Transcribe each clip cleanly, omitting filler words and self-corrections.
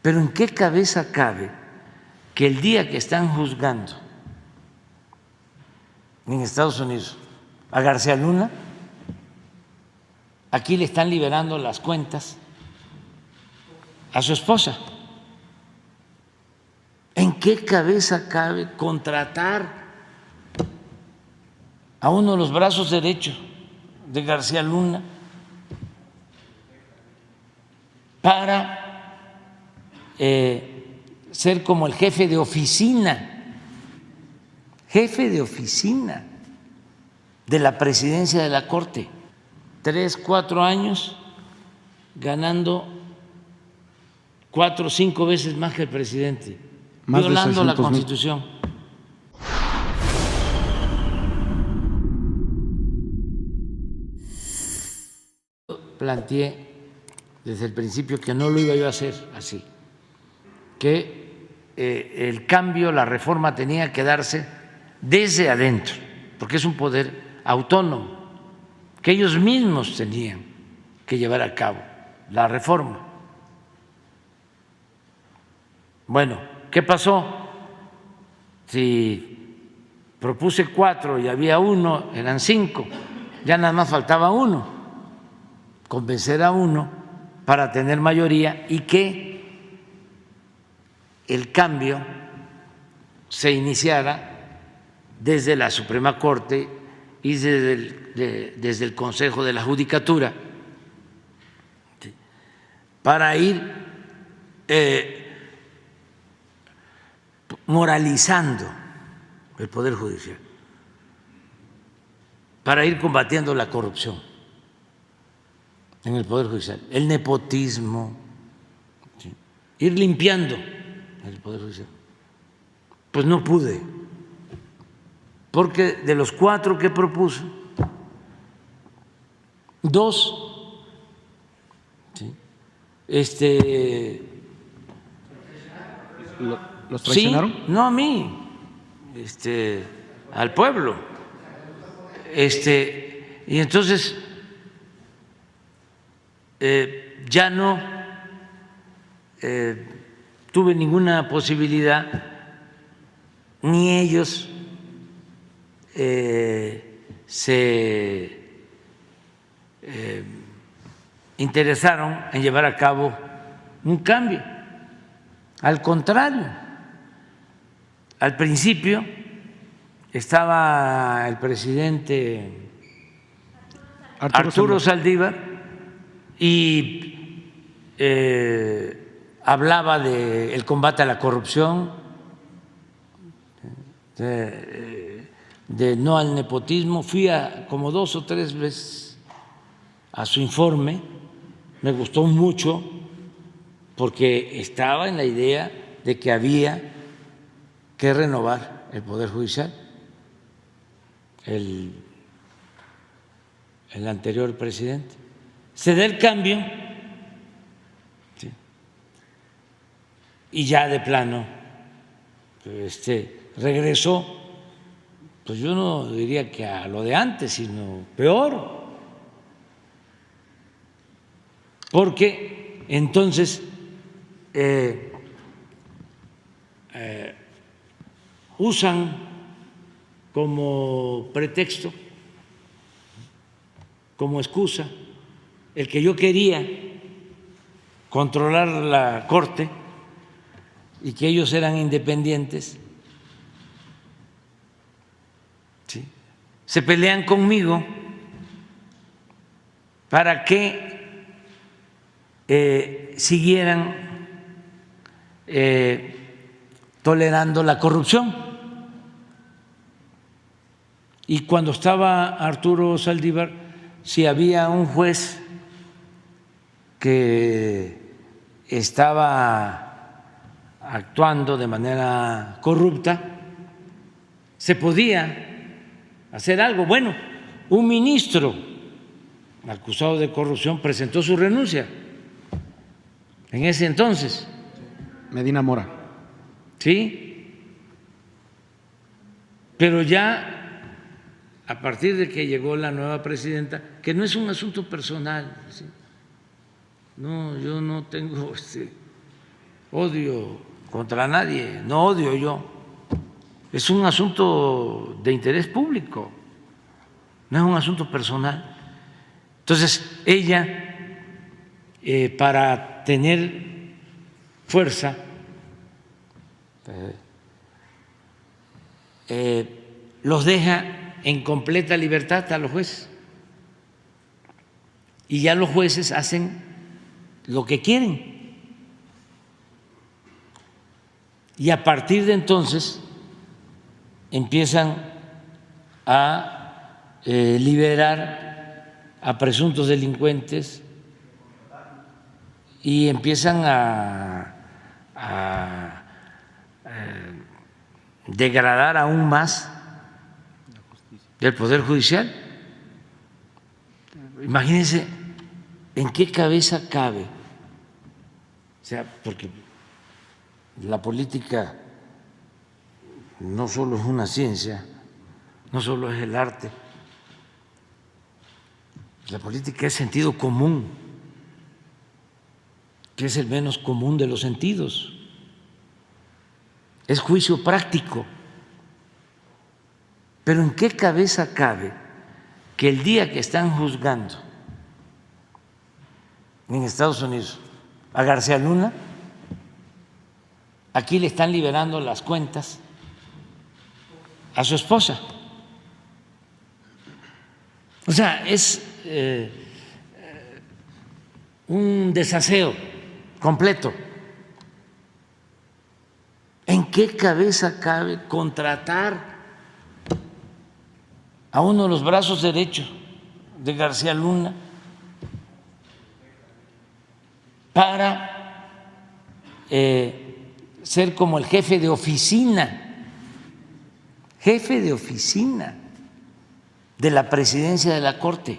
Pero ¿en qué cabeza cabe que el día que están juzgando en Estados Unidos a García Luna, aquí le están liberando las cuentas a su esposa? ¿En qué cabeza cabe contratar a uno de los brazos derechos de García Luna para ser como el jefe de oficina de la presidencia de la Corte? 3, 4 años ganando 4 o 5 veces más que el presidente, violando la Constitución. Planteé desde el principio que no lo iba yo a hacer así, que el cambio, la reforma tenía que darse desde adentro, porque es un poder autónomo, que ellos mismos tenían que llevar a cabo la reforma. Bueno, ¿qué pasó? Si propuse 4 y había 1, eran 5, ya nada más faltaba 1, convencer a 1 para tener mayoría y que el cambio se iniciara desde la Suprema Corte y desde el Consejo de la Judicatura, para ir moralizando el Poder Judicial, para ir combatiendo la corrupción en el Poder Judicial, el nepotismo, ¿sí?, ir limpiando el Poder Judicial. Pues no pude, porque de los 4 que propuse, 2, ¿sí?, ¿los traicionaron? Sí, no a mí, al pueblo. Y entonces ya no tuve ninguna posibilidad, ni ellos se interesaron en llevar a cabo un cambio. Al contrario, al principio estaba el presidente Arturo Saldívar y hablaba del combate a la corrupción, de no al nepotismo. Fui como 2 o 3 veces a su informe, me gustó mucho porque estaba en la idea de que había que renovar el Poder Judicial. El anterior presidente se da el cambio, ¿sí?, y ya de plano regresó, pues yo no diría que a lo de antes, sino peor, porque entonces usan como pretexto, como excusa, el que yo quería controlar la Corte y que ellos eran independientes, ¿sí?, se pelean conmigo para que siguieran tolerando la corrupción. Y cuando estaba Arturo Saldívar, si había un juez que estaba actuando de manera corrupta, se podía hacer algo. Bueno, un ministro acusado de corrupción presentó su renuncia en ese entonces. Medina Mora. Sí, pero ya a partir de que llegó la nueva presidenta, que no es un asunto personal, ¿sí?, no, yo no tengo odio contra nadie, no odio yo. Es un asunto de interés público, no es un asunto personal. Entonces, ella, para tener fuerza, los deja en completa libertad a los jueces. Y ya los jueces hacen lo que quieren. Y a partir de entonces empiezan a liberar a presuntos delincuentes y empiezan a degradar aún más el Poder Judicial. Imagínense en qué cabeza cabe, o sea, porque la política no solo es una ciencia, no solo es el arte, la política es sentido común, que es el menos común de los sentidos, es juicio práctico. Pero ¿en qué cabeza cabe que el día que están juzgando en Estados Unidos a García Luna, aquí le están liberando las cuentas a su esposa? O sea, es un desaseo completo. ¿En qué cabeza cabe contratar a uno de los brazos derechos de García Luna para ser como el jefe de oficina de la presidencia de la Corte?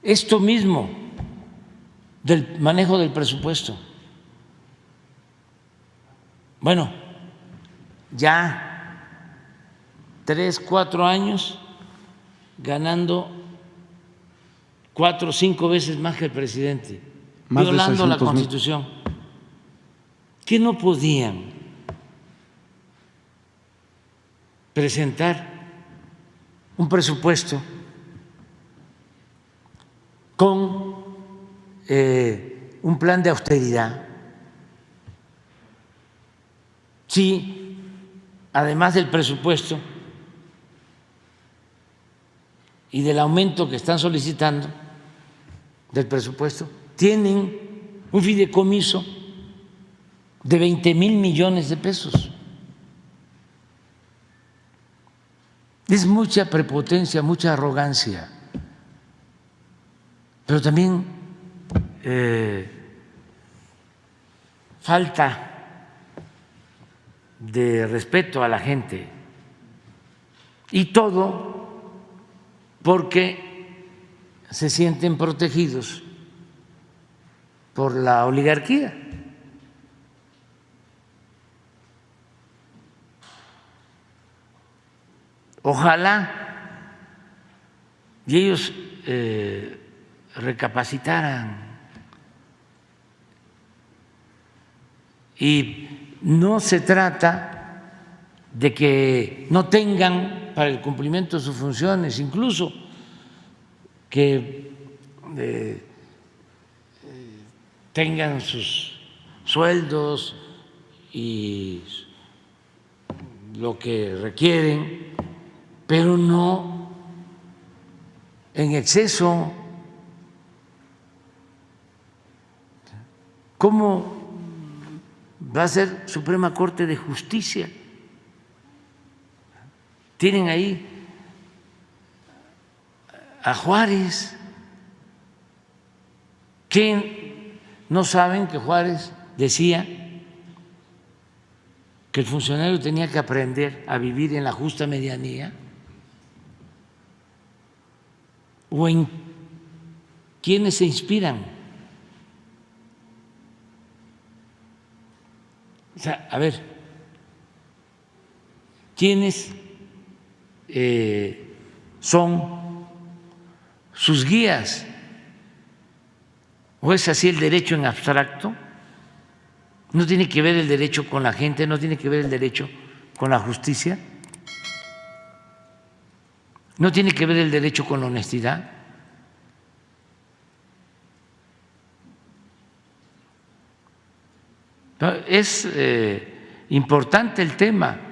Esto mismo del manejo del presupuesto. Bueno, ya 3, 4 años ganando 4 o 5 veces más que el presidente, violando la Constitución. ¿Qué no podían presentar un presupuesto con un plan de austeridad? Sí, además del presupuesto y del aumento que están solicitando del presupuesto, tienen un fideicomiso de 20,000 millones de pesos. Es mucha prepotencia, mucha arrogancia, pero también falta de respeto a la gente, y todo porque se sienten protegidos por la oligarquía. Ojalá y ellos recapacitaran y no se trata de que no tengan para el cumplimiento de sus funciones, incluso que tengan sus sueldos y lo que requieren, pero no en exceso. ¿Cómo va a ser Suprema Corte de Justicia? Tienen ahí a Juárez. ¿Qué no saben que Juárez decía que el funcionario tenía que aprender a vivir en la justa medianía? ¿O en quiénes se inspiran? O sea, a ver, ¿quiénes son sus guías? ¿O es así el derecho en abstracto? ¿No tiene que ver el derecho con la gente? ¿No tiene que ver el derecho con la justicia? ¿No tiene que ver el derecho con la honestidad? Es importante el tema.